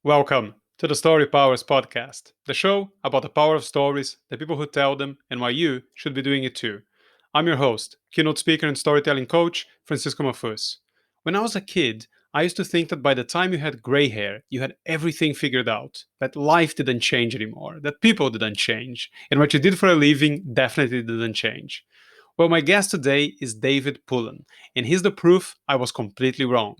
Welcome to the Storypowers Podcast, the show about the power of stories, the people who tell them, and why you should be doing it too. I'm your host, keynote speaker and storytelling coach, Francisco Mahfuz. When I was a kid, I used to think that by the time you had gray hair, you had everything figured out, that life didn't change anymore, that people didn't change, and what you did for a living definitely didn't change. Well, my guest today is David Pullan, and he's the proof I was completely wrong.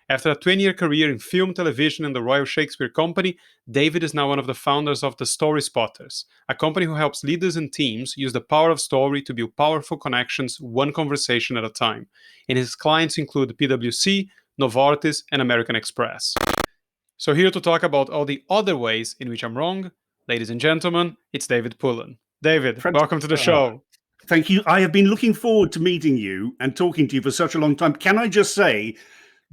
After a 20-year career in film, television, and the Royal Shakespeare Company, David is now one of the founders of the Story Spotters, a company who helps leaders and teams use the power of story to build powerful connections one conversation at a time. And his clients include PwC, Novartis, and American Express. So here to talk about all the other ways in which I'm wrong, ladies and gentlemen, it's David Pullan. David, welcome to the show. Thank you. I have been looking forward to meeting you and talking to you for such a long time. Can I just say,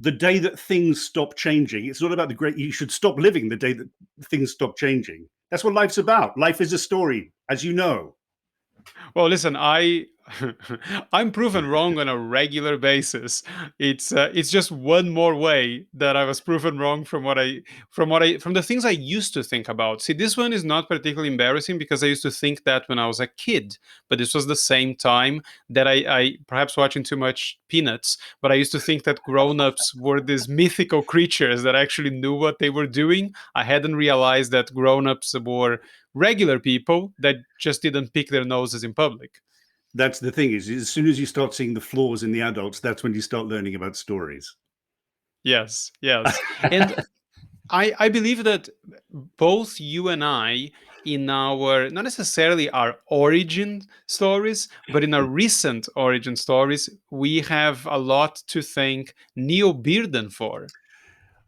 the day that things stop changing, it's not about you should stop living the day that things stop changing. That's what life's about. Life is a story, as you know. Well, listen, I'm proven wrong on a regular basis. It's just one more way that I was proven wrong from the things I used to think about. See, this one is not particularly embarrassing because I used to think that when I was a kid, but this was the same time that I perhaps watching too much Peanuts, but I used to think that grown-ups were these mythical creatures that actually knew what they were doing. I hadn't realized that grown-ups were regular people that just didn't pick their noses in public. That's the thing, is as soon as you start seeing the flaws in the adults, that's when you start learning about stories. Yes. And I believe that both you and I, in our, not necessarily our origin stories, but in our recent origin stories, we have a lot to thank Neil Bearden for.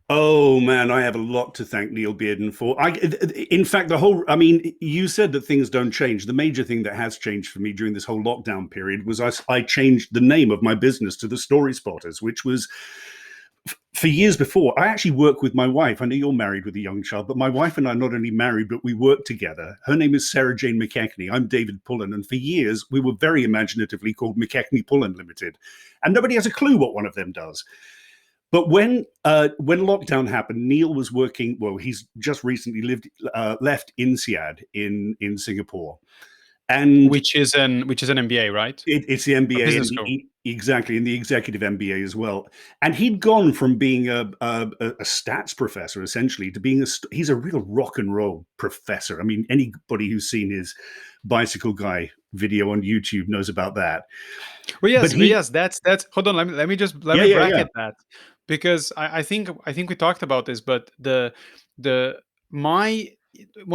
Oh man, I have a lot to thank Neil Bearden for. In fact, you said that things don't change. The major thing that has changed for me during this whole lockdown period was I changed the name of my business to the Story Spotters, which was for years before. I actually work with my wife. I know you're married with a young child, but my wife and I are not only married, but we work together. Her name is Sarah Jane McKechnie. I'm David Pullan. And for years, we were very imaginatively called McKechnie Pullan Limited. And nobody has a clue what one of them does. But when lockdown happened, Neil was working. Well, he's just recently left INSEAD in Singapore, and which is an MBA, right? It's the MBA, exactly, and the executive MBA as well. And he'd gone from being a stats professor essentially to being he's a real rock and roll professor. I mean, anybody who's seen his Bicycle Guy video on YouTube knows about that. Well, yes, that's. Hold on, let me bracket that, because I think we talked about this, but one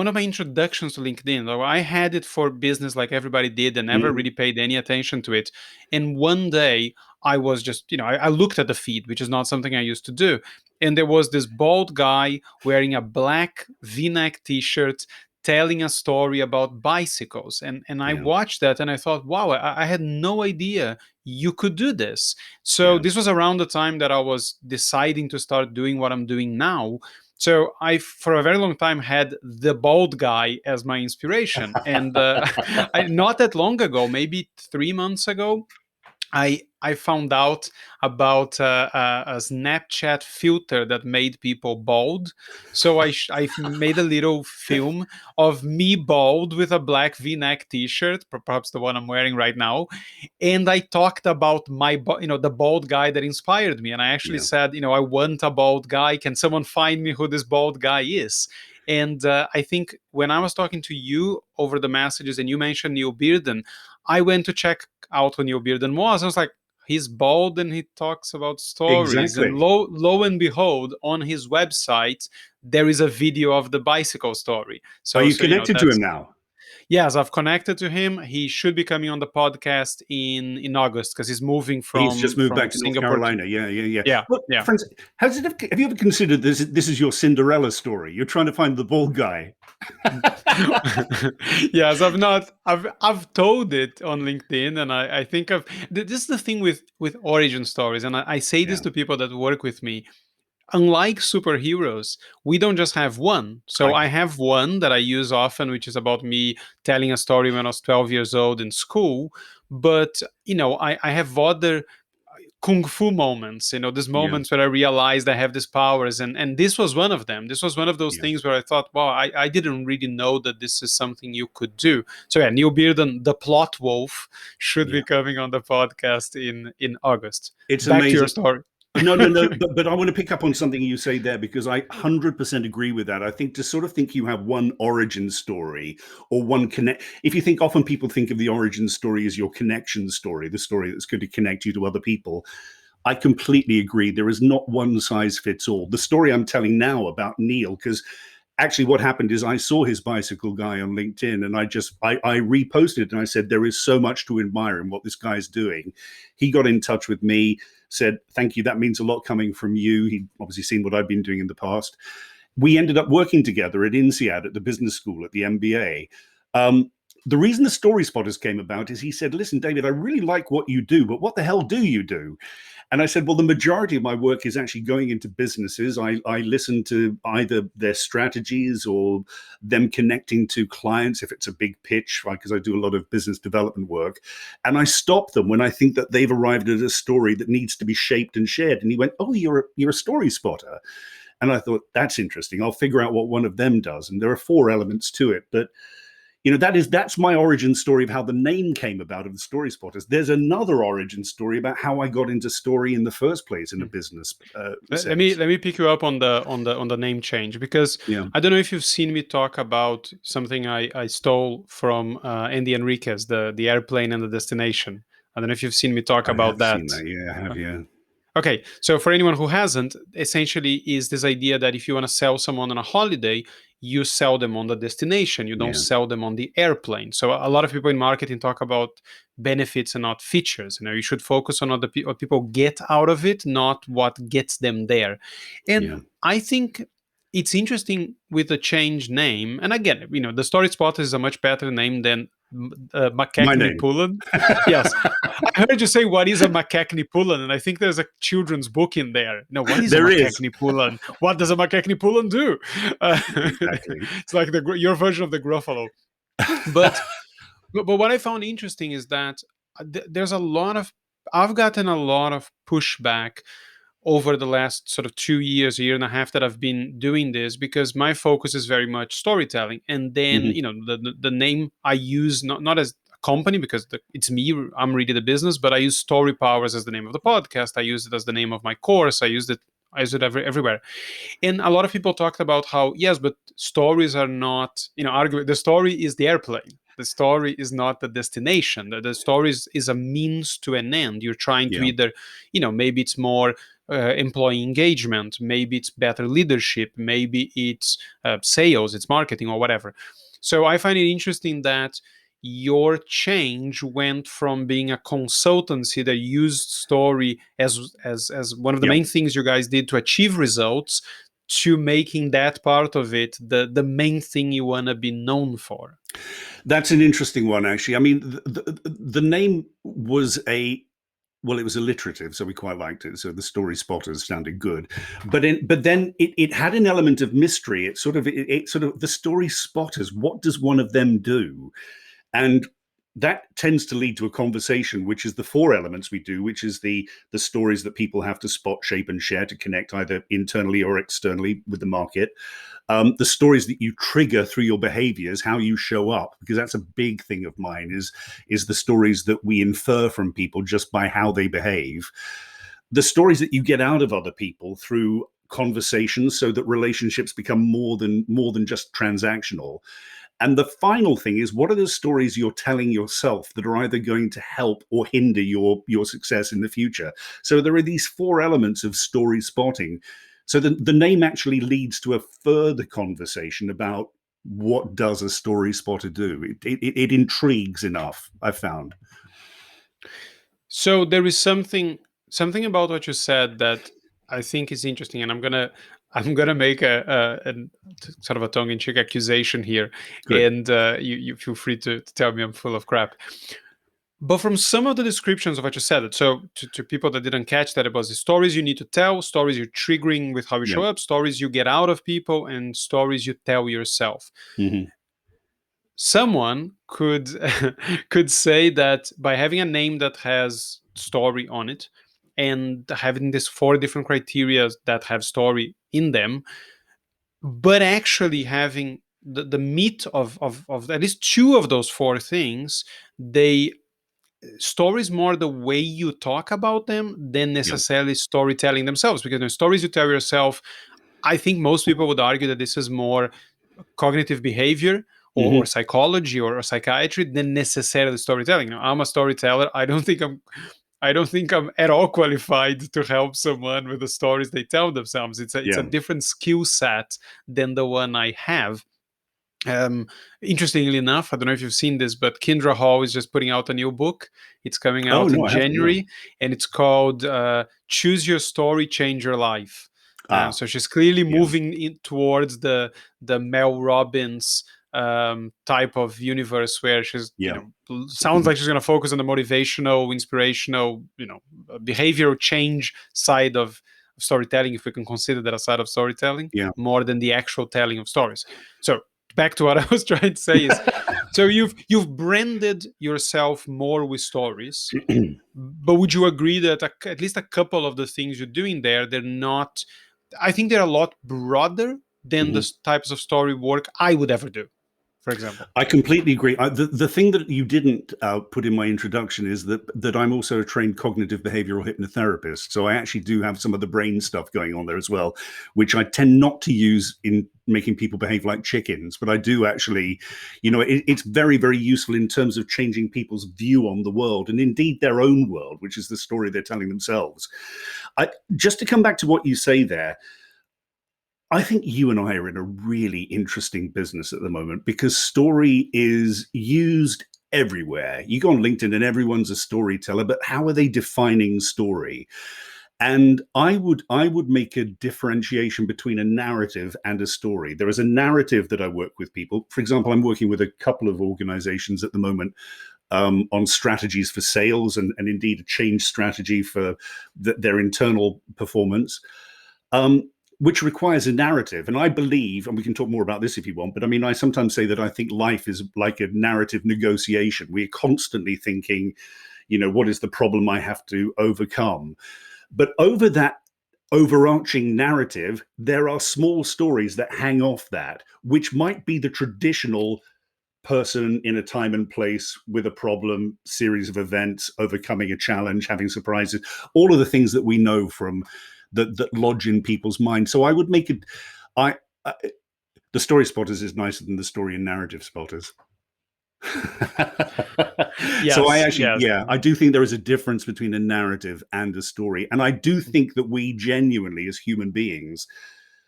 of my introductions to LinkedIn, though, I had it for business like everybody did and never really paid any attention to it. And one day I was just, I looked at the feed, which is not something I used to do. And there was this bald guy wearing a black V-neck t-shirt telling a story about bicycles. And I watched that and I thought, wow, I had no idea you could do this. So this was around the time that I was deciding to start doing what I'm doing now. So I, for a very long time, had the bald guy as my inspiration. And not that long ago, maybe 3 months ago, I found out about a Snapchat filter that made people bald. So I made a little film of me bald with a black V-neck T-shirt, perhaps the one I'm wearing right now, and I talked about the bald guy that inspired me. And I actually said, I want a bald guy. Can someone find me who this bald guy is? And I think when I was talking to you over the messages and you mentioned Neil Bearden, I went to check out who Neil Bearden was. I was like, he's bald and he talks about stories. Exactly. And lo and behold, on his website, there is a video of the bicycle story. So are you connected to him now? Yes, I've connected to him. He should be coming on the podcast in August because he's moving from. He's just moved back to Singapore. North Carolina. Yeah. Look, friends, have you ever considered this is your Cinderella story? You're trying to find the bald guy. Yes, I've told it on LinkedIn, and I think this is the thing with origin stories, and I say this to people that work with me. Unlike superheroes, we don't just have one. So I have one that I use often, which is about me telling a story when I was 12 years old in school. But, I have other kung fu moments, these Yeah. moments where I realized I have these powers, and this was one of them. This was one of those Yes. things where I thought, wow, I didn't really know that this is something you could do. So yeah, Neil Bearden, the plot wolf, should Yeah. be coming on the podcast in August. It's Back to your amazing. story. No, no, no. But I want to pick up on something you say there, because I 100% agree with that. I think to sort of think you have one origin story or one connect. If you think, often people think of the origin story as your connection story, the story that's going to connect you to other people. I completely agree. There is not one size fits all. The story I'm telling now about Neil, because actually what happened is I saw his bicycle guy on LinkedIn, and I reposted it, and I said, there is so much to admire in what this guy's doing. He got in touch with me, said, thank you, that means a lot coming from you. He'd obviously seen what I'd been doing in the past. We ended up working together at INSEAD, at the business school, at the MBA. The reason the Story Spotters came about is he said, listen, David, I really like what you do, but what the hell do you do? And I said, well, the majority of my work is actually going into businesses. I listen to either their strategies or them connecting to clients if it's a big pitch, right? Because I do a lot of business development work. And I stop them when I think that they've arrived at a story that needs to be shaped and shared. And he went, oh, you're a story spotter. And I thought, that's interesting. I'll figure out what one of them does. And there are 4 elements to it. But that's my origin story of how the name came about of the Story Spotters. There's another origin story about how I got into story in the first place in a business Let me pick you up on the name change, because Yeah. I don't know if you've seen me talk about something I stole from Andy Enriquez, the airplane and the destination. I don't know if you've seen me talk I about have that. seen that. Yeah, I have. Yeah. Okay, so for anyone who hasn't, essentially is this idea that if you want to sell someone on a holiday, you sell them on the destination. You don't Yeah. sell them on the airplane. So a lot of people in marketing talk about benefits and not features. You should focus on what people get out of it, not what gets them there. And Yeah. I think it's interesting with the change name. And again, the Story Spotter is a much better name than My McKechnie name. Pullan. Yes. I heard you say, what is a McKechnie Pullan? And I think there's a children's book in there. No, what is a There is. McKechnie Pullan? What does a McKechnie Pullan do? Exactly. It's like your version of the Gruffalo. But what I found interesting is that there's I've gotten a lot of pushback over the last sort of 2 years, a year and a half that I've been doing this, because my focus is very much storytelling. And then, Mhm. the name I use, not as a company, because it's me, I'm really the business, but I use Storypowers as the name of the podcast. I use it as the name of my course. I use it everywhere. And a lot of people talked about how, yes, but stories are not, the story is the airplane. The story is not the destination. The story is a means to an end. You're trying to Yeah. either, maybe it's more employee engagement, maybe it's better leadership, maybe it's sales, it's marketing, or whatever. So I find it interesting that your change went from being a consultancy that used story as one of the Yeah. main things you guys did to achieve results, to making that part of it the main thing you want to be known for. That's an interesting one, actually. I mean, the name was it was alliterative, so we quite liked it. So the Story Spotters sounded good, but then it had an element of mystery. It sort of the Story Spotters. What does one of them do? And that tends to lead to a conversation, which is the 4 elements we do, which is the stories that people have to spot, shape, and share to connect either internally or externally with the market. The stories that you trigger through your behaviors, how you show up, because that's a big thing of mine, is the stories that we infer from people just by how they behave. The stories that you get out of other people through conversations, so that relationships become more than just transactional. And the final thing is, what are the stories you're telling yourself that are either going to help or hinder your success in the future? So there are these 4 elements of story spotting. So the name actually leads to a further conversation about what does a story spotter do. It intrigues enough, I've found. So there is something about what you said that I think is interesting, and I'm gonna make a sort of a tongue-in-cheek accusation here, Good. and you feel free to tell me I'm full of crap. But from some of the descriptions of what you said, so to people that didn't catch that, it was the stories you need to tell, stories you're triggering with how you Yeah. show up, stories you get out of people, and stories you tell yourself. Mm-hmm. Someone could could say that by having a name that has story on it, and having these 4 different criteria that have story in them, but actually having the meat of at least 2 of those 4 things. They Stories more the way you talk about them than Yeah. necessarily storytelling themselves, because the stories you tell yourself, I think most people would argue that this is more cognitive behavior or Hmm. psychology or psychiatry than necessarily storytelling. I'm a storyteller. I don't think I'm at all qualified to help someone with the stories they tell themselves. It's a Yeah. different skill set than the one I have. Um, Interestingly enough, I don't know if you've seen this, but Kindra Hall is just putting out a new book. It's coming Oh out no, in I haven't. No. January, and it's called "Choose Your Story, Change Your Life." Ah. So she's clearly Yeah. moving towards the Mel Robbins type of universe, where she's, Yeah. sounds like she's going to focus on the motivational, inspirational, behavioral change side of storytelling, if we can consider that a side of storytelling, Yeah. more than the actual telling of stories. So back to what I was trying to say is, so you've branded yourself more with stories, but would you agree that at least a couple of the things you're doing there, they're not, I think they're a lot broader than the Mhm. types of story work I would ever do, for example. I completely agree. The thing that you didn't put in my introduction is that I'm also a trained cognitive behavioral hypnotherapist. So I actually do have some of the brain stuff going on there as well, which I tend not to use in making people behave like chickens. But I do actually, it's very, very useful in terms of changing people's view on the world and indeed their own world, which is the story they're telling themselves. Just to come back to what you say there, I think you and I are in a really interesting business at the moment because story is used everywhere. You go on LinkedIn and everyone's a storyteller, but how are they defining story? And I would make a differentiation between a narrative and a story. There is a narrative that I work with people. For example, I'm working with a couple of organizations at the moment on strategies for sales and indeed a change strategy for their internal performance. Which requires a narrative. And I believe, and we can talk more about this if you want, but I mean, I sometimes say that I think life is like a narrative negotiation. We're constantly thinking, what is the problem I have to overcome? But over that overarching narrative, there are small stories that hang off that, which might be the traditional person in a time and place with a problem, series of events, overcoming a challenge, having surprises, all of the things that we know from that lodge in people's minds. So I would make it. I, I the story spotters is nicer than the story and narrative spotters. So I Yes, actually, yes. yeah, I do think there is a difference between a narrative and a story, and I do think that we genuinely, as human beings,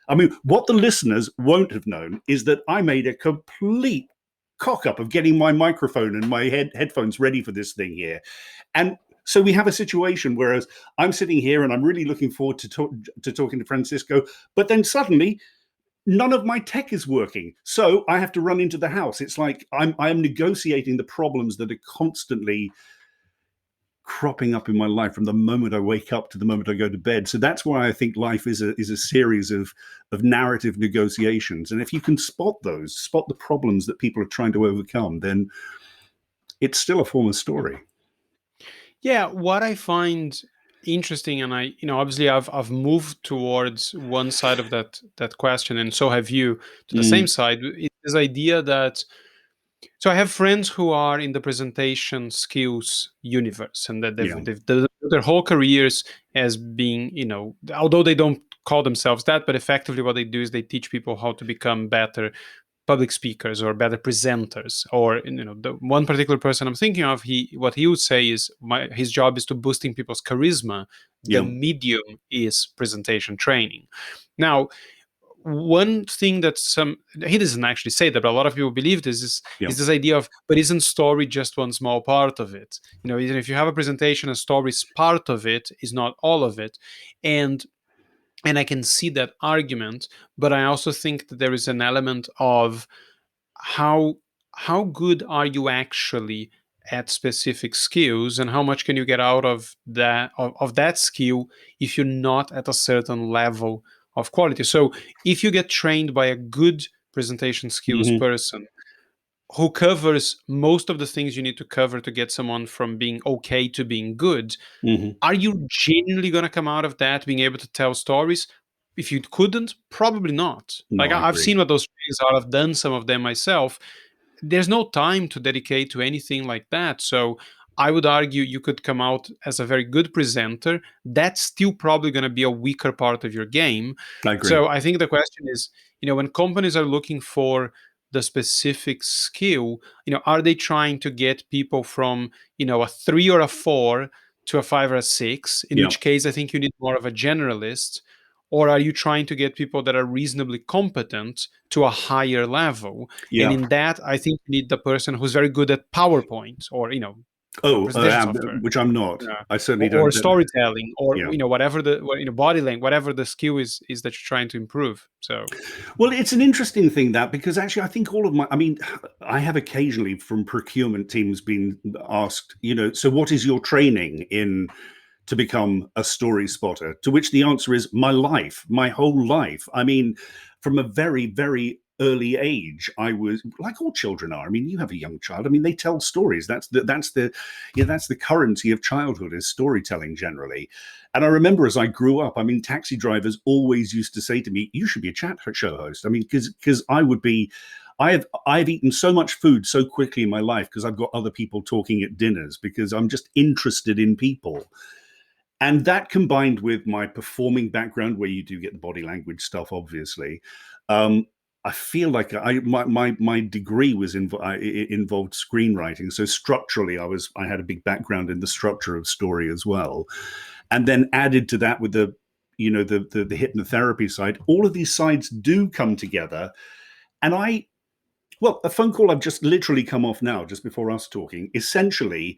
I mean, what the listeners won't have known is that I made a complete cock up of getting my microphone and my headphones ready for this thing here. And so we have a situation whereas I'm sitting here and I'm really looking forward to talking to Francisco, but then suddenly none of my tech is working. So I have to run into the house. It's like I'm negotiating the problems that are constantly cropping up in my life from the moment I wake up to the moment I go to bed. So that's why I think life is a series of narrative negotiations. And if you can spot the problems that people are trying to overcome, then it's still a form of story. Yeah, what I find interesting, and obviously I've moved towards one side of that question, and so have you, to the same Mm, side. Is this idea that, so I have friends who are in the presentation skills universe, and that yeah, they've done their whole careers as being, although they don't call themselves that, but effectively what they do is they teach people how to become better public speakers or better presenters. Or, the one particular person I'm thinking of, what he would say is, his job is to boosting people's charisma. The yeah, medium is presentation training. Now, one thing that he doesn't actually say that, but a lot of people believe this yeah. is this idea of, but isn't story just one small part of it? Even if you have a presentation, a story is part of it, is not all of it. And I can see that argument, but I also think that there is an element of how how good are you actually at specific skills, and how much can you get out of that skill if you're not at a certain level of quality. So if you get trained by a good presentation skills Hmm. person, who covers most of the things you need to cover to get someone from being okay to being good, Hmm. are you genuinely going to come out of that being able to tell stories? If you couldn't, probably not. Like No, I I've agree. seen what those trainings are. I've done some of them myself. There's no time to dedicate to anything like that. So I would argue you could come out as a very good presenter. That's still probably going to be a weaker part of your game. I agree. So I think the question is, when companies are looking for the specific skill, are they trying to get people from, a 3 or a 4 to a 5 or a 6, in Yeah. which case I think you need more of a generalist, or are you trying to get people that are reasonably competent to a higher level? And Yeah. in that, I think you need the person who's very good at PowerPoint or, Oh, presentation software, which I'm not. uh, I certainly or don't. storytelling, or, Yeah. whatever body language, whatever the skill is that you're trying to improve. So, Well, it's an interesting thing that because actually, I think all of my, I mean, I have occasionally from procurement teams been asked, so what is your training in to become a story spotter? To which the answer is my life, my whole life. I mean, from a very, very early age, I was like all children are. I mean, you have a young child. I mean, they tell stories. That's the currency of childhood is storytelling generally. And I remember as I grew up, I mean, taxi drivers always used to say to me, "You should be a chat show host." I mean, because I would be. I've eaten so much food so quickly in my life because I've got other people talking at dinners because I'm just interested in people. And that combined with my performing background, where you do get the body language stuff, obviously, um, I feel like my degree was involved screenwriting. So structurally, I had a big background in the structure of story as well, and then added to that with the hypnotherapy side. All of these sides do come together, and a phone call I've just literally come off now, just before us talking. Essentially,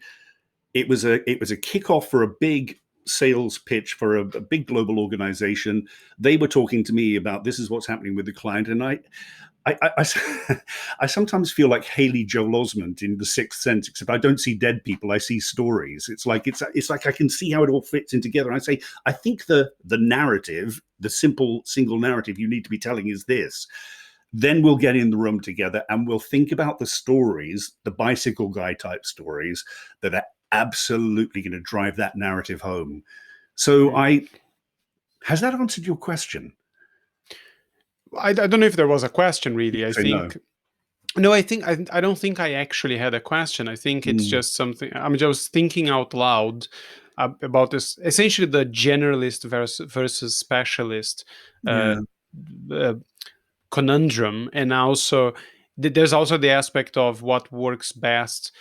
it was a kickoff for a big sales pitch for a big global organization. They were talking to me about this is what's happening with the client, and I sometimes feel like Haley Joel Osment in The Sixth Sense, except I don't see dead people, I see stories. It's like I can see how it all fits in together. And I say, I think the narrative, the simple single narrative you need to be telling is this. Then we'll get in the room together and we'll think about the stories, the bicycle guy type stories that are absolutely going to drive that narrative home. So has that answered your question? I don't know if there was a question You really. I say no. think no, I don't think I actually had a question. I think it's Mm, just something I'm just thinking out loud about this. Essentially, the generalist versus specialist uh, yeah. uh, conundrum, and also there's also the aspect of what works best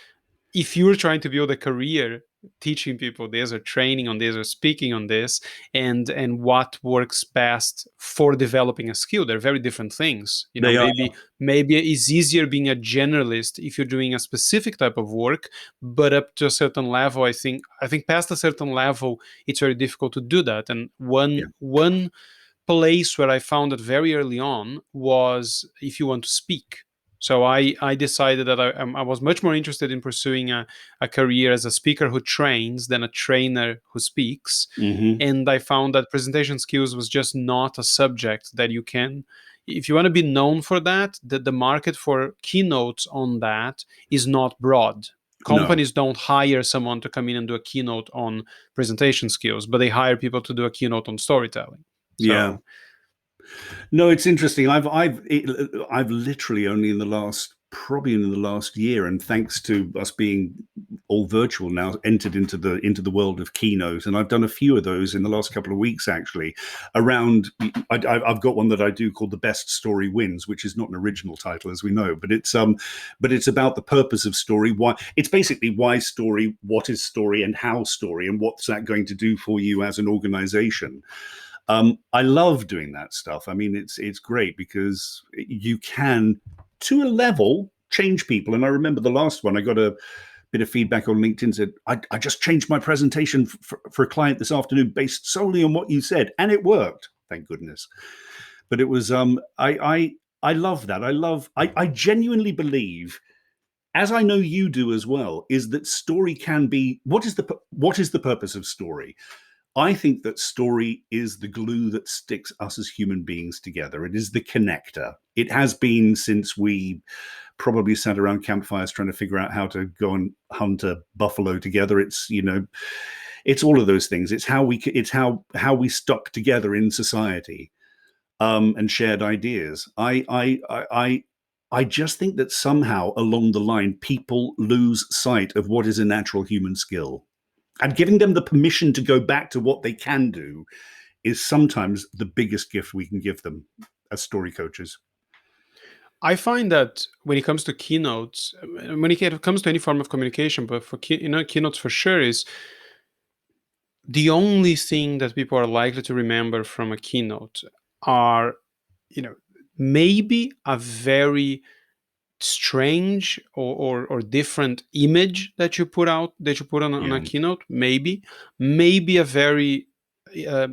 if you're trying to build a career teaching people this or training on this or speaking on this, and what works best for developing a skill. They're very different things. They are. Maybe it's easier being a generalist if you're doing a specific type of work, but up to a certain level, I think past a certain level it's very difficult to do that. And Yeah. one place where I found it very early on was if you want to speak. So I decided that I was much more interested in pursuing a career as a speaker who trains than a trainer who speaks. Hmm. And I found that presentation skills was just not a subject that you can. If you want to be known for that, the market for keynotes on that is not broad. No. Companies don't hire someone to come in and do a keynote on presentation skills, but they hire people to do a keynote on storytelling. Yeah. So No, it's interesting. I've literally only probably in the last year, and thanks to us being all virtual now, entered into the world of keynote, and I've done a few of those in the last couple of weeks actually. Around, I've got one that I do called "The Best Story Wins," which is not an original title, as we know, but it's about the purpose of story. Why it's basically why story, what is story, and how story, and what's that going to do for you as an organization. I love doing that stuff. I mean, it's great because you can, to a level, change people. And I remember the last one, I got a bit of feedback on LinkedIn, said, I just changed my presentation for a client this afternoon based solely on what you said. And it worked, thank goodness. But it was, I love that. I genuinely believe, as I know you do as well, is that story can be, what is the purpose of story? I think that story is the glue that sticks us as human beings together. It is the connector. It has been since we probably sat around campfires trying to figure out how to go and hunt a buffalo together. It's, you know, it's all of those things. It's how we stuck together in society, and shared ideas. I just think that somehow along the line people lose sight of what is a natural human skill, and giving them the permission to go back to what they can do is sometimes the biggest gift we can give them as story coaches. I find that when it comes to keynotes, when it comes to any form of communication, but for keynotes for sure, is the only thing that people are likely to remember from a keynote are, you know, maybe a very strange or different image that you put out, that you put on Yeah. a keynote, maybe a very uh,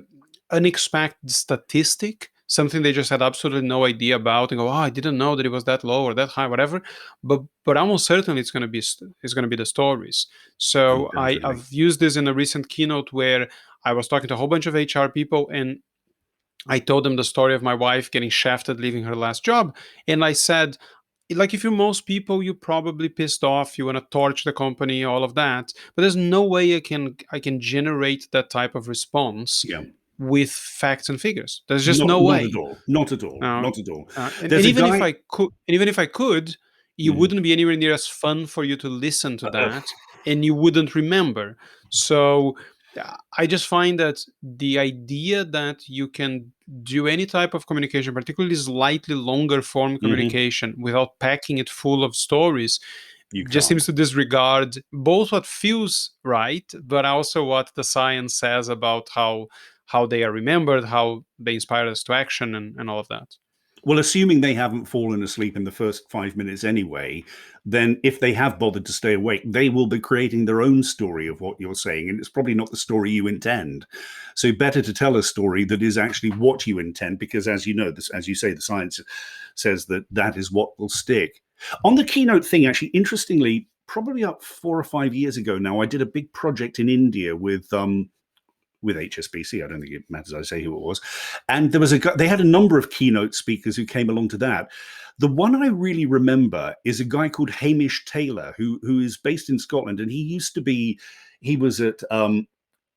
unexpected statistic, something they just had absolutely no idea about, and go, oh, I didn't know that it was that low or that high, whatever. But almost certainly it's going to be the stories. So Undoubtedly. I've used this in a recent keynote where I was talking to a whole bunch of HR people, and I told them the story of my wife getting shafted leaving her last job. And I said, like, if you're most people, you're probably pissed off, you want to torch the company, all of that. But there's no way I can generate that type of response Yeah. with facts and figures. There's just Not no not at way. all. Not at all. Uh, Not at all. and There's a even if guy. I could, it Mhm. wouldn't be anywhere near as fun for you to listen to that, and you wouldn't remember. So I just find that the idea that you can do any type of communication, particularly slightly longer form Mhm. communication, without packing it full of stories, You just can't. seems to disregard both what feels right, but also what the science says about how they are remembered, how they inspire us to action, and all of that. Well, assuming they haven't fallen asleep in the first 5 minutes anyway, then if they have bothered to stay awake, they will be creating their own story of what you're saying, and it's probably not the story you intend. So, better to tell a story that is actually what you intend, because as you know, this, as you say, the science says that that is what will stick. On the keynote thing, actually, interestingly, probably up 4 or 5 years ago now, I did a big project in India with HSBC. I don't think it matters I say who it was. And there was they had a number of keynote speakers who came along to that. The one I really remember is a guy called Hamish Taylor, who is based in Scotland, and he was at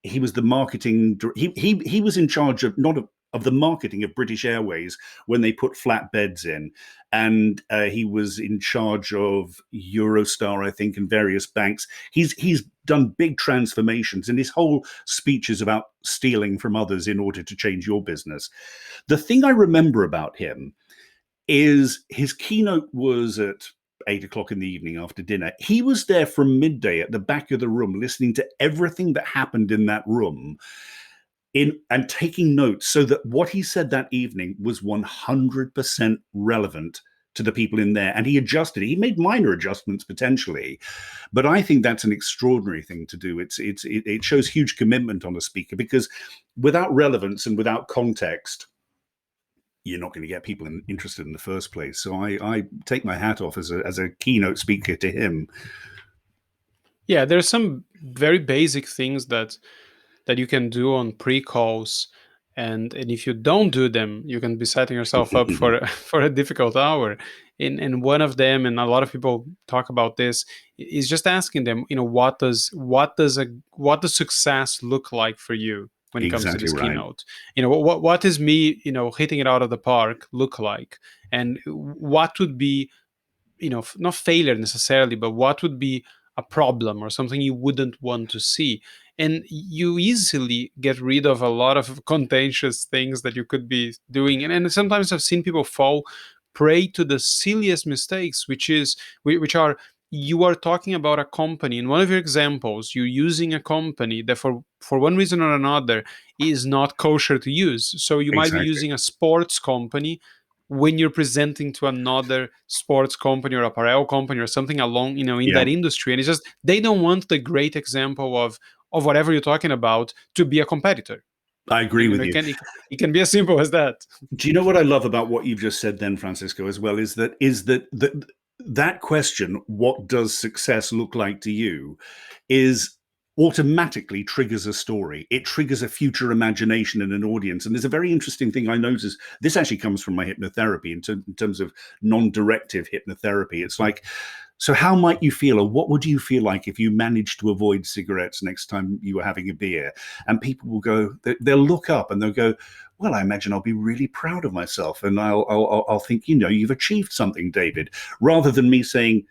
he was the marketing. He was in charge of not of the marketing of British Airways when they put flatbeds in, and he was in charge of Eurostar, I think, and various banks. He's done big transformations, and his whole speech is about stealing from others in order to change your business. The thing I remember about him is his keynote was at 8 o'clock in the evening after dinner. He was there from midday at the back of the room, listening to everything that happened in that room and taking notes so that what he said that evening was 100% relevant to the people in there. And he adjusted it. He made minor adjustments potentially, but I think that's an extraordinary thing to do. It shows huge commitment on a speaker, because without relevance and without context, you're not going to get people interested in the first place. So I take my hat off as a keynote speaker to him. Yeah, there's some very basic things that you can do on pre-calls, and if you don't do them, you can be setting yourself up for for a difficult hour. And one of them, and a lot of people talk about this, is just asking them, what does success look like for you when it comes to Exactly this right. keynote? What is me, hitting it out of the park look like, and what would be, not failure necessarily, but what would be a problem or something you wouldn't want to see. And you easily get rid of a lot of contentious things that you could be doing. And sometimes I've seen people fall prey to the silliest mistakes, which are, you are talking about a company. In one of your examples, you're using a company that for one reason or another is not kosher to use. So you might be Exactly. using a sports company when you're presenting to another sports company or apparel company or something along, in Yeah, that industry. And it's just, they don't want the great example of whatever you're talking about to be a competitor. I agree And with you. it can be as simple as that. Do you know what I love about what you've just said then, Francisco, as well, is that question, what does success look like to you, is automatically triggers a story. It triggers a future imagination in an audience. And there's a very interesting thing I noticed. This actually comes from my hypnotherapy in terms of non-directive hypnotherapy. It's like, so how might you feel, or what would you feel like if you managed to avoid cigarettes next time you were having a beer? And people will go, they'll look up and they'll go, well, I imagine I'll be really proud of myself. And I'll think, you've achieved something, David, rather than me saying,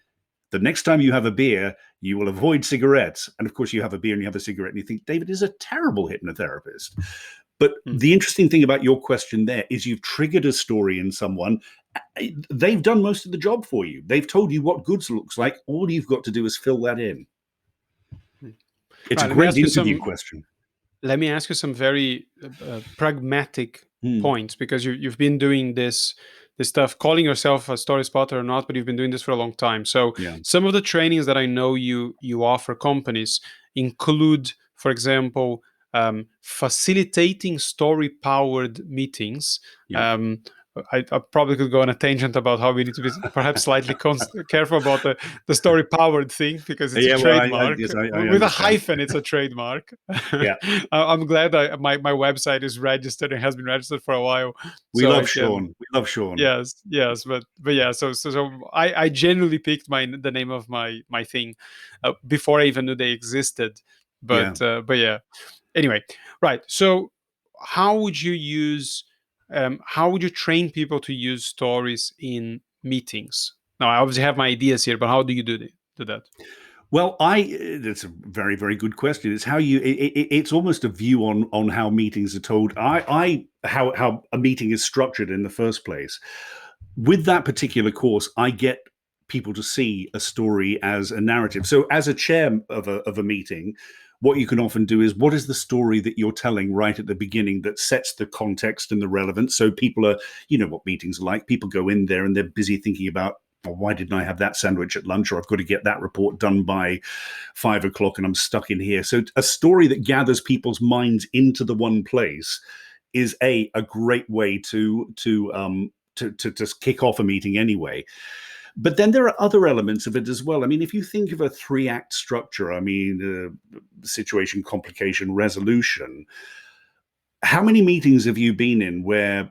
the next time you have a beer, you will avoid cigarettes. And of course, you have a beer and you have a cigarette and you think, David is a terrible hypnotherapist. But the interesting thing about your question there is you've triggered a story in someone. They've done most of the job for you. They've told you what goods looks like. All you've got to do is fill that in. It's a great interview question. Let me ask you some very pragmatic points, because you've been doing this stuff, calling yourself a story spotter or not, but you've been doing this for a long time. So some of the trainings that I know you offer companies include, for example, facilitating story-powered meetings. I probably could go on a tangent about how we need to be perhaps slightly careful about the story-powered thing, because it's a trademark. With a hyphen, it's a trademark. I'm glad my website is registered and has been registered for a while. We love Sean. Yes, but yeah. So I genuinely picked the name of my thing before I even knew they existed. But yeah. Anyway, right. So how would you train people to use stories in meetings? Now, I obviously have my ideas here, but how do you do that? Well, that's a very, very good question. It's how it's almost a view on how meetings are told. How a meeting is structured in the first place. With that particular course, I get people to see a story as a narrative. So as a chair of a meeting, what you can often do is, what is the story that you're telling right at the beginning that sets the context and the relevance? So people are, what meetings are like. People go in there and they're busy thinking about, well, why didn't I have that sandwich at lunch? Or I've got to get that report done by 5 o'clock and I'm stuck in here. So a story that gathers people's minds into the one place is a great way to kick off a meeting anyway. But then there are other elements of it as well. I mean, if you think of a 3-act structure, situation, complication, resolution, how many meetings have you been in where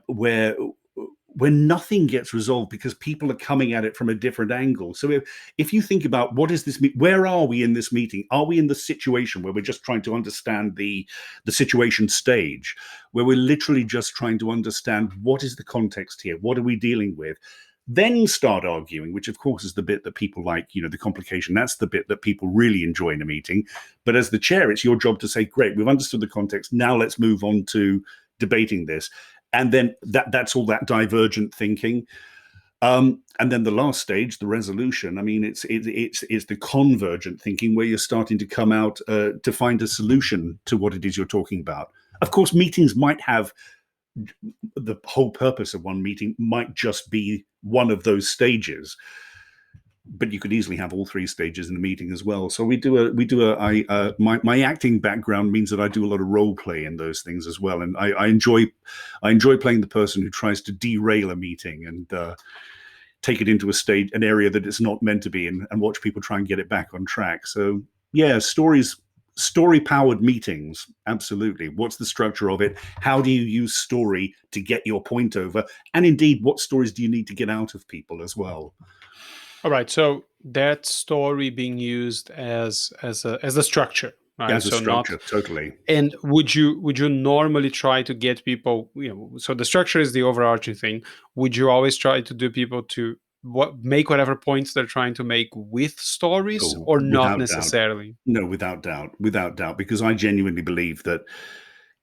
nothing gets resolved because people are coming at it from a different angle? So if you think about what is this, where are we in this meeting? Are we in the situation where we're just trying to understand the situation stage, where we're literally just trying to understand what is the context here? What are we dealing with? Then start arguing, which of course is the bit that people like, the complication. That's the bit that people really enjoy in a meeting. But as the chair, it's your job to say, great, we've understood the context. Now let's move on to debating this. And then that's all that divergent thinking. And then the last stage, the resolution, it's the convergent thinking, where you're starting to come out to find a solution to what it is you're talking about. Of course, meetings might have, the whole purpose of one meeting might just be one of those stages, but you could easily have all 3 stages in the meeting as well. So my acting background means that I do a lot of role play in those things as well, and I enjoy playing the person who tries to derail a meeting and take it into an area that it's not meant to be, and watch people try and get it back on track. So yeah, story-powered meetings, absolutely. What's the structure of it? How do you use story to get your point over? And indeed, what stories do you need to get out of people as well? All right. So that story being used as a structure, right? As a structure, totally. And would you normally try to get people, so the structure is the overarching thing. Would you always try to do people to make whatever points they're trying to make with stories, or not necessarily? Doubt. No, without doubt, because I genuinely believe that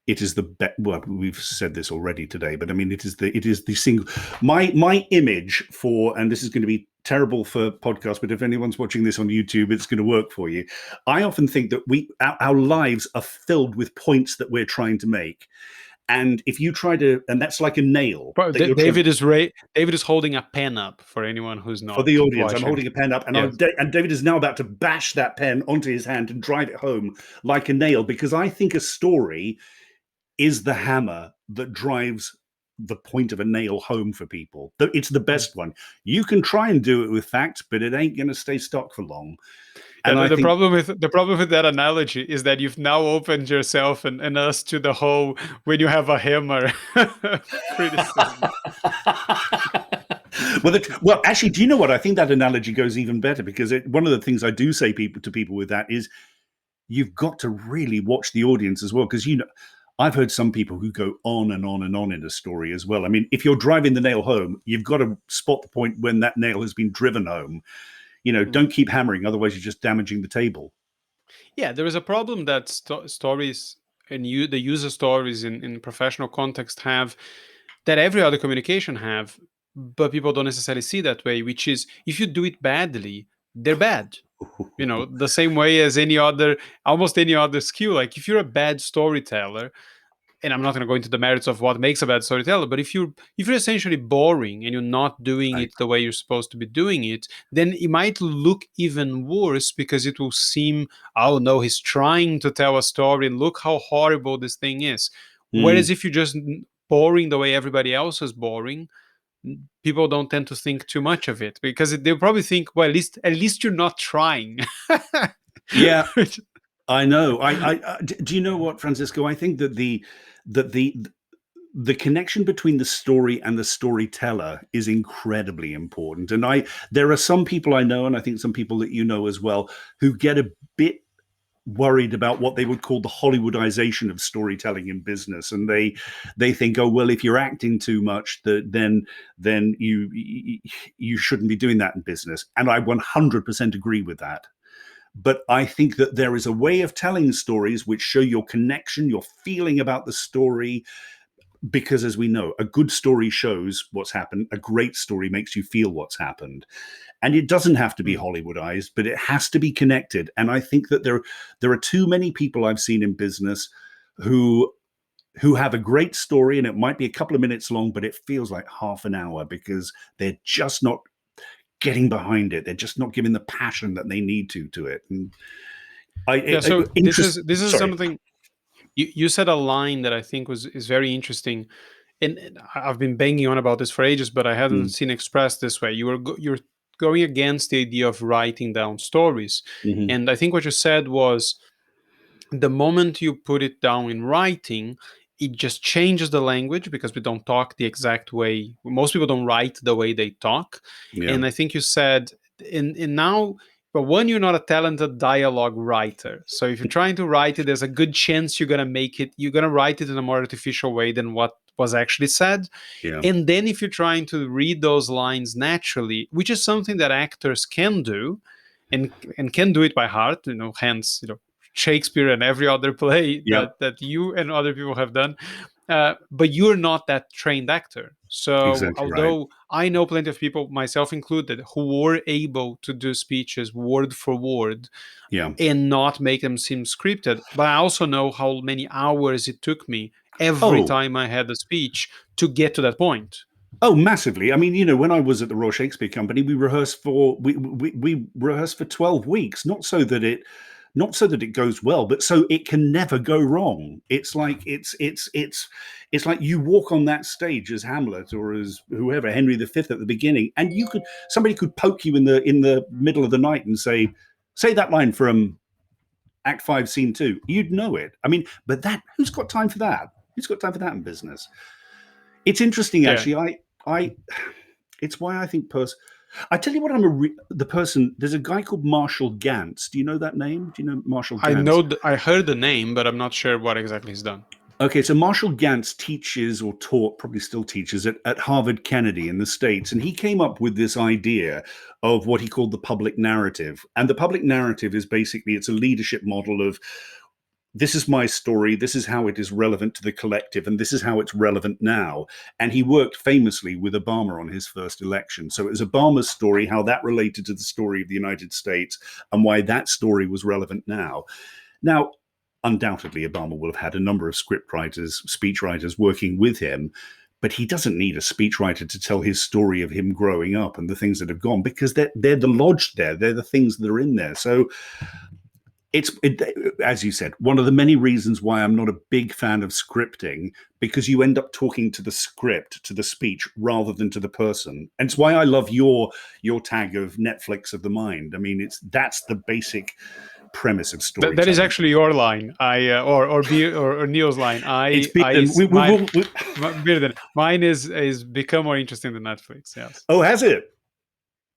it is the best. Well, we've said this already today, but it is the single. My image for, and this is going to be terrible for podcasts, but if anyone's watching this on YouTube, it's going to work for you. I often think that our lives are filled with points that we're trying to make. And if you try to, and that's like a nail. But David is holding a pen up for anyone who's not. For the audience, watching. I'm holding a pen up, and and David is now about to bash that pen onto his hand and drive it home like a nail, because I think a story is the hammer that drives the point of a nail home for people. It's the best one. You can try and do it with facts, but it ain't going to stay stuck for long. Yeah, And I the think, problem with that analogy is that you've now opened yourself and us to the whole when you have a hammer criticism. well, actually, do you know what? I think that analogy goes even better, because one of the things I do say to people with that is you've got to really watch the audience as well, because I've heard some people who go on and on and on in a story as well. I mean, if you're driving the nail home, you've got to spot the point when that nail has been driven home. Don't keep hammering, otherwise you're just damaging the table. Yeah, there is a problem that stories and the user stories in professional context have that every other communication have, but people don't necessarily see that way, which is if you do it badly, they're bad. The same way as almost any other skill. Like if you're a bad storyteller, and I'm not going to go into the merits of what makes a bad storyteller, but if you're essentially boring and you're not doing I, it the way you're supposed to be doing it, then it might look even worse because it will seem, oh no, he's trying to tell a story and look how horrible this thing is. Whereas if you're just boring the way everybody else is boring, people don't tend to think too much of it because they'll probably think, well, at least you're not trying. yeah, I know. Do you know what, Francisco? I think that that the connection between the story and the storyteller is incredibly important. And there are some people I know, and I think some people that you know as well, who get a bit worried about what they would call the Hollywoodization of storytelling in business, and they think, oh well, if you're acting too much, then you shouldn't be doing that in business. And I 100% agree with that. But I think that there is a way of telling stories which show your connection, your feeling about the story, because as we know, a good story shows what's happened. A great story makes you feel what's happened. And it doesn't have to be Hollywoodized, but it has to be connected. And I think that there are too many people I've seen in business who have a great story, and it might be a couple of minutes long, but it feels like half an hour because they're just not getting behind it. They're just not giving the passion that they need to it. And So this is sorry. something you said, a line that I think is very interesting, and I've been banging on about this for ages, but I hadn't seen expressed this way. You're going against the idea of writing down stories, and I think what you said was the moment you put it down in writing, it just changes the language because we don't talk the exact way. Most people don't write the way they talk, Yeah. and I think you said, and now. But one, you're not a talented dialogue writer. So if you're trying to write it, there's a good chance you're gonna write it in a more artificial way than what was actually said. Yeah. And then if you're trying to read those lines naturally, which is something that actors can do, and can do it by heart, hence, Shakespeare and every other play that you and other people have done. But you're not that trained actor. So Exactly right. although I know plenty of people, myself included, who were able to do speeches word for word Yeah. and not make them seem scripted, but I also know how many hours it took me every Oh, time I had a speech to get to that point. Oh, massively. I mean, when I was at the Royal Shakespeare Company, we rehearsed for we rehearsed for 12 weeks, not so that it goes well, but so it can never go wrong. It's like it's like you walk on that stage as Hamlet or as whoever, Henry V at the beginning, and somebody could poke you in the middle of the night and say that line from Act 5, Scene 2. You'd know it. I mean, but who's got time for that? Who's got time for that in business? It's interesting, Yeah. actually. It's why I think I tell you what, the person. There's a guy called Marshall Gantz. Do you know that name? Do you know Marshall Gantz? I heard the name, but I'm not sure what exactly he's done. Okay, so Marshall Gantz teaches or taught, probably still teaches at Harvard Kennedy in the States. And he came up with this idea of what he called the public narrative. And the public narrative is basically, it's a leadership model of, this is my story, this is how it is relevant to the collective, and this is how it's relevant now. And he worked famously with Obama on his first election. So it was Obama's story, how that related to the story of the United States, and why that story was relevant now. Now, undoubtedly, Obama will have had a number of script writers, speech writers working with him, but he doesn't need a speechwriter to tell his story of him growing up and the things that have gone, because they're lodged there. They're the things that are in there. So as you said, one of the many reasons why I'm not a big fan of scripting, because you end up talking to the script, to the speech, rather than to the person. And it's why I love your tag of Netflix of the mind. I mean, that's the basic premise of That is storytelling. actually your line. Or Neil's line. It's been Mine is become more interesting than Netflix. Yes. oh, has it?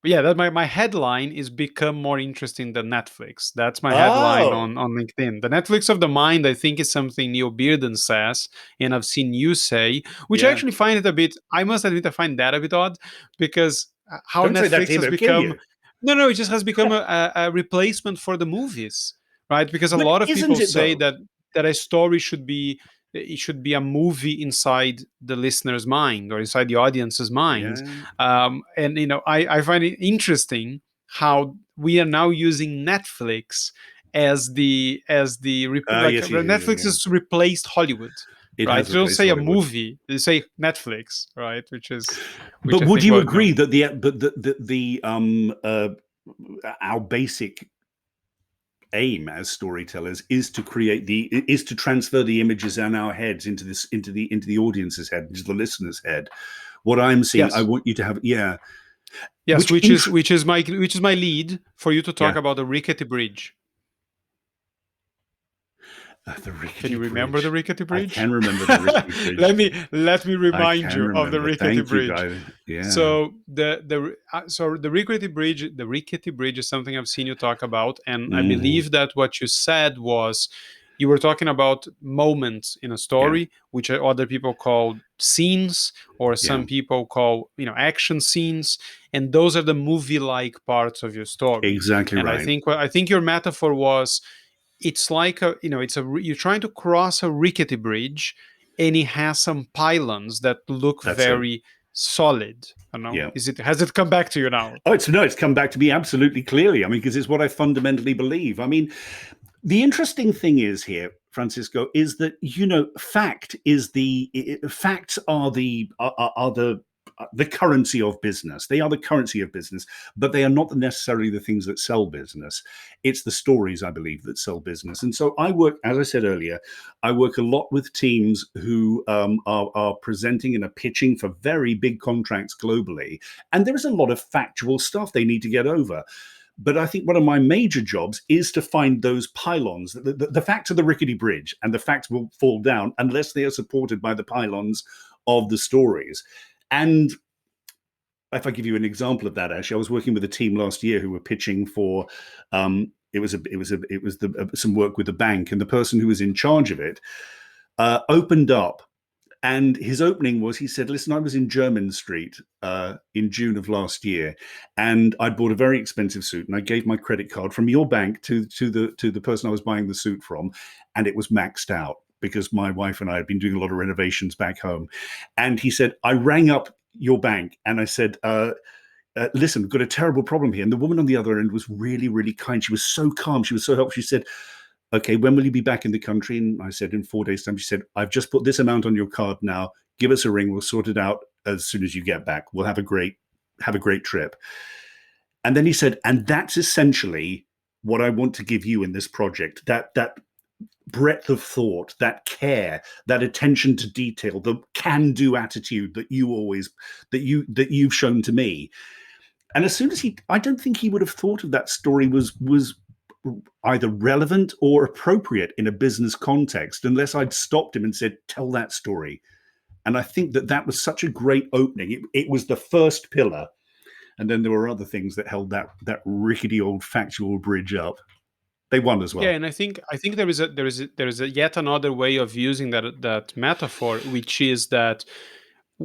But yeah, that my headline is become more interesting than Netflix. That's my headline Oh, on LinkedIn. The Netflix of the mind, I think, is something Neil Bearden says, and I've seen you say, which I yeah. actually find it a bit. I must admit, I find that a bit odd because how Don't say that to Netflix him; has it'll kill become. you. No, it just has become a replacement for the movies, right? Because a But lot of isn't people it say though? that a story should be it should be a movie inside the listener's mind or inside the audience's mind. Yeah. And I find it interesting how we are now using Netflix like Yes, yes, yes, Netflix yeah. has replaced Hollywood, It right? has They don't replaced say a Hollywood. movie, they say Netflix, right? Which But I would think, you well, agree that the our basic aim as storytellers is to transfer the images in our heads into the audience's head, into the listener's head? What I'm seeing, I yes. want you to have, yeah, Yes, which which is my lead for you to talk yeah, about the rickety bridge. the Can rickety you remember the bridge. rickety I bridge? can remember the rickety bridge. Let me I remind can you of the remember. rickety Thank you, bridge. guys. Yeah. So the rickety bridge is something I've seen you talk about, and I Hmm. believe that what you said was you were talking about moments in a Yeah. story, which other people call scenes, or Yeah. some people call action scenes, and those are the movie-like parts of your story. Exactly And right. I think your metaphor was it's like you're trying to cross a rickety bridge, and it has some pylons that look That's it. very solid. I don't know. Yeah. Has it come back to you now? Oh, it's come back to me absolutely clearly. I mean, because it's what I fundamentally believe. I mean, the interesting thing is here, Francisco, is that facts are the currency of business. They are the currency of business, but they are not necessarily the things that sell business. It's the stories, I believe, that sell business. And so I work, as I said earlier, I work a lot with teams who are presenting and are pitching for very big contracts globally, and there is a lot of factual stuff they need to get over. But I think one of my major jobs is to find those pylons. The facts of the rickety bridge, and the facts will fall down unless they are supported by the pylons of the stories. And if I give you an example of that, actually, I was working with a team last year who were pitching for some work with the bank, and the person who was in charge of it opened up. And his opening was, he said, listen, I was in Jermyn Street in June of last year, and I'd bought a very expensive suit, and I gave my credit card from your bank to the person I was buying the suit from, and it was maxed out because my wife and I had been doing a lot of renovations back home. And he said, I rang up your bank and I said, listen, we've got a terrible problem here. And the woman on the other end was really, really kind. She was so calm. She was so helpful. She said, okay, when will you be back in the country? And I said, in 4 days' time. She said, I've just put this amount on your card now. Give us a ring. We'll sort it out as soon as you get back. We'll have a great trip. And then he said, and that's essentially what I want to give you in this project. That breadth of thought, that care, that attention to detail, the can-do attitude that you've shown to me. And as soon as I don't think he would have thought of that story was either relevant or appropriate in a business context unless I'd stopped him and said, tell that story. And I think that was such a great opening. It was the first pillar. And then there were other things that held that rickety old factual bridge up. They won as Yeah, well. and I think there is a yet another way of using that metaphor, which is that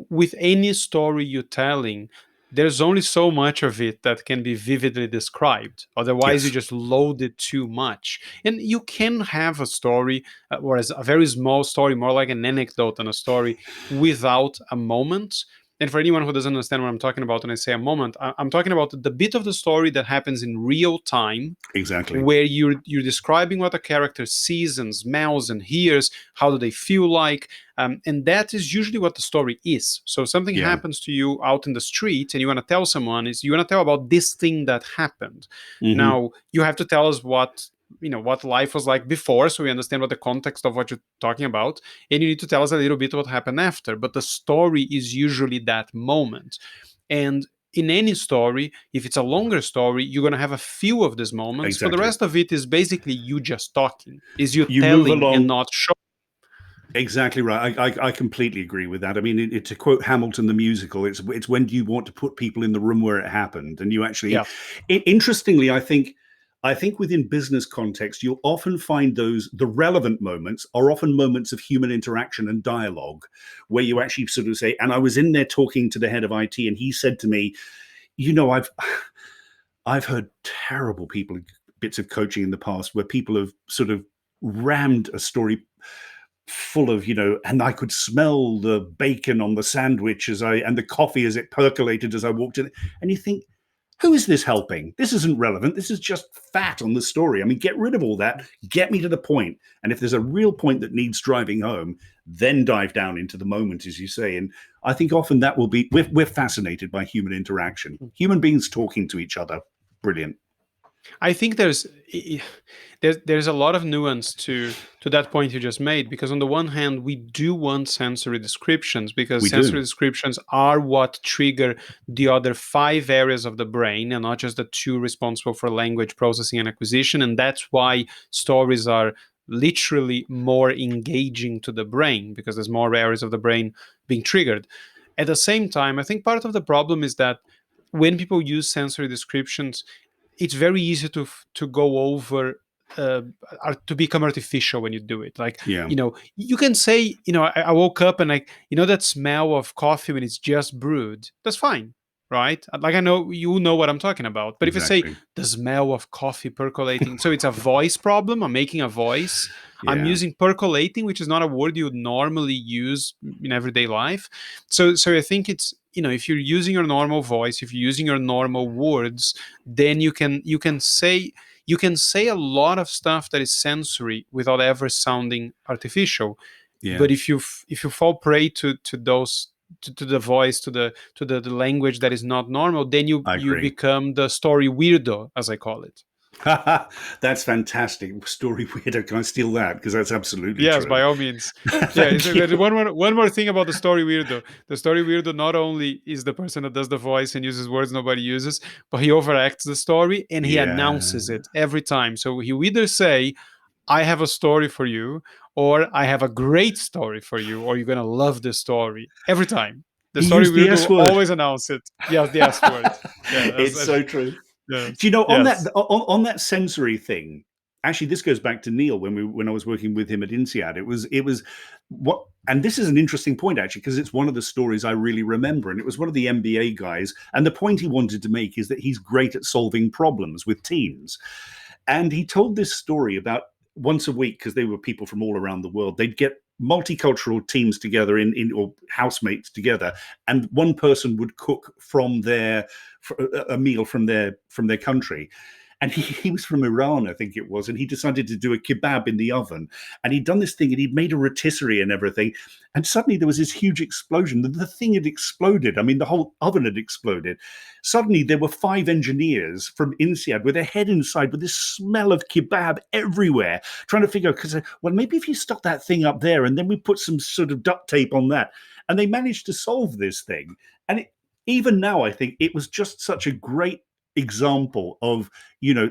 with any story you're telling, there's only so much of it that can be vividly described. Otherwise, you Yes. just load it too much. And you can have a story, whereas a very small story, more like an anecdote than a story, without a moment. And for anyone who doesn't understand what I'm talking about when I say a moment, I'm talking about the bit of the story that happens in real time, Exactly. where you're describing what a character sees and smells and hears, how do they feel like, and that is usually what the story is. So something Yeah. happens to you out in the street, and you want to tell someone, is you want to tell about this thing that happened. Mm-hmm. Now you have to tell us what what life was like before, so we understand what the context of what you're talking about, and you need to tell us a little bit what happened after. But the story is usually that moment. And in any story, if it's a longer story, you're going to have a few of these moments, but the Exactly. rest of it is basically you just talking, is you You move telling and along. not showing. Exactly right. I completely agree with that. I mean, to quote Hamilton the musical, it's when you want to put people in the room where it happened, and you actually. Yeah. Interestingly, I think within business context, you'll often find the relevant moments are often moments of human interaction and dialogue, where you actually sort of say, and I was in there talking to the head of IT, and he said to me, I've heard terrible bits of coaching in the past where people have sort of rammed a story full of, and I could smell the bacon on the sandwich and the coffee as it percolated as I walked in. And you think, who is this helping? This isn't relevant. This is just fat on the story. I mean, get rid of all that. Get me to the point. And if there's a real point that needs driving home, then dive down into the moment, as you say. And I think often that will be, we're fascinated by human interaction, human beings talking to each other. Brilliant. I think there's a lot of nuance to that point you just made, because on the one hand we do want sensory descriptions, because We sensory do. descriptions are what trigger the other 5 areas of the brain and not just the two responsible for language processing and acquisition, and that's why stories are literally more engaging to the brain, because there's more areas of the brain being triggered. At the same time, I think part of the problem is that when people use sensory descriptions, it's very easy to go over, uh, to become artificial when you do it. Like, Yeah. you can say, I woke up and, like, that smell of coffee when it's just brewed. That's fine, right? Like, I know you know what I'm talking about. But if I say Exactly. the smell of coffee percolating, so it's a voice problem. I'm making a voice. I'm Yeah. using percolating, which is not a word you would normally use in everyday life. So I think it's, if you're using your normal voice, if you're using your normal words, then you can say a lot of stuff that is sensory without ever sounding artificial. Yeah. But if you fall prey to those, to the voice, to the language that is not normal, then you I you agree. become the story weirdo, as I call it. That's fantastic. Story weirdo. Can I steal that? Because that's absolutely Yes, by true. all means. Yeah, Thank so you. there's one more thing about the story weirdo. The story weirdo not only is the person that does the voice and uses words nobody uses, but he overacts the story and he Yeah. announces it every time. So he will either say, I have a story for you, or I have a great story for you, or you're gonna love this story every time. The He story used the weirdo S will word. always announce it. Yes, the S word. Yeah, It's so true. yes, Do you know on that yes. on that sensory thing? Actually, this goes back to Neil when I was working with him at INSEAD. It was what, and this is an interesting point actually, because it's one of the stories I really remember, and it was one of the MBA guys. And the point he wanted to make is that he's great at solving problems with teams. And he told this story about once a week, because they were people from all around the world. They'd get multicultural teams together in or housemates together, and one person would cook from their a meal from their country. And he was from Iran, I think it was, and he decided to do a kebab in the oven. And he'd done this thing, and he'd made a rotisserie and everything. And suddenly there was this huge explosion. The thing had exploded. I mean, the whole oven had exploded. Suddenly there were 5 engineers from INSEAD with their head inside, with this smell of kebab everywhere, trying to figure out, because, well, maybe if you stuck that thing up there and then we put some sort of duct tape on that. And they managed to solve this thing. And even now, I think it was just such a great example of,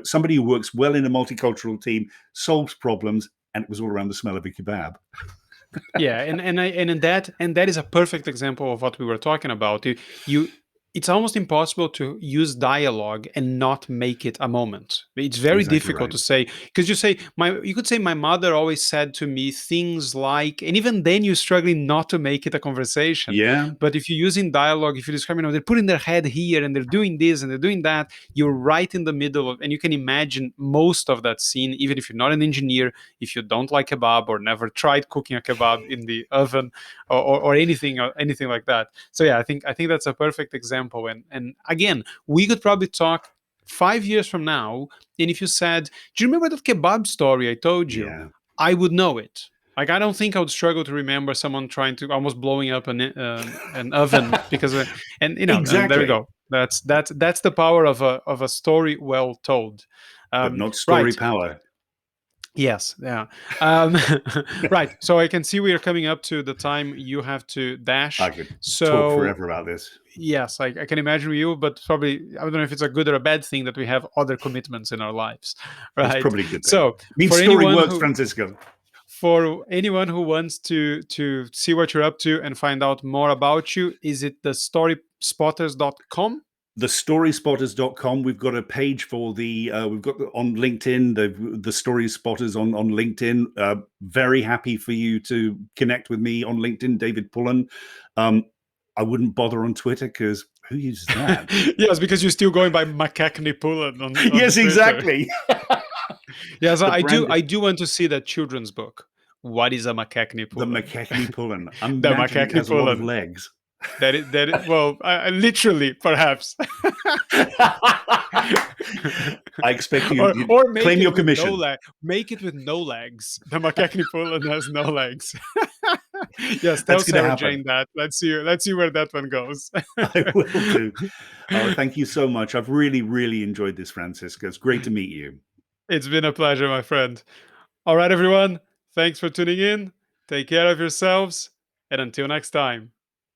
somebody who works well in a multicultural team, solves problems, and it was all around the smell of a kebab. Yeah, and that is a perfect example of what we were talking about. It's almost impossible to use dialogue and not make it a moment. It's very Exactly difficult right. to say, because you could say my mother always said to me things like, and even then you're struggling not to make it a conversation. Yeah. But if you're using dialogue, if you describe, they're putting their head here and they're doing this and they're doing that, you're right in the middle of, and you can imagine most of that scene, even if you're not an engineer, if you don't like kebab or never tried cooking a kebab in the oven, or anything like that. So yeah, I think that's a perfect example. And again, we could probably talk 5 years from now, and if you said, do you remember that kebab story I told you, Yeah. I would know it. Like, I don't think I would struggle to remember someone trying to almost blowing up an oven because and there we Exactly. go. That's the power of a story well told. But not story Right. power. Yes, yeah. Um, right. So I can see we are coming up to the time you have to dash. I could talk So forever about this. yes, I can imagine you, but probably I don't know if it's a good or a bad thing that we have other commitments in our lives, It's right? probably a good thing. So Means for story anyone works, who Francisco. for anyone who wants to see what you're up to and find out more about you, is it the storyspotters.com? Thestoryspotters.com. We've got a page for we've got on LinkedIn, the Story Spotters on LinkedIn. Very happy for you to connect with me on LinkedIn, David Pullan. I wouldn't bother on Twitter because who uses that? Yes, because you're still going by McCackney Pullen on Yes, Twitter. exactly. Yes, The I do. brand, I do want to see that children's book. What is a McCackney the Pullen? McKechnie Pullan. The Imagine it McCackney has a lot of Pullen. legs. Well, literally, perhaps. I expect you or make claim it your with no commission. leg. Make it with no legs. The McCackney Pullen has no legs. Yes, tell That's going to Sarah happen. Jane that. Let's see. Let's see where that one goes. I will do. Oh, thank you so much. I've really, really enjoyed this, Francisco. It's great to meet you. It's been a pleasure, my friend. All right, everyone. Thanks for tuning in. Take care of yourselves, and until next time.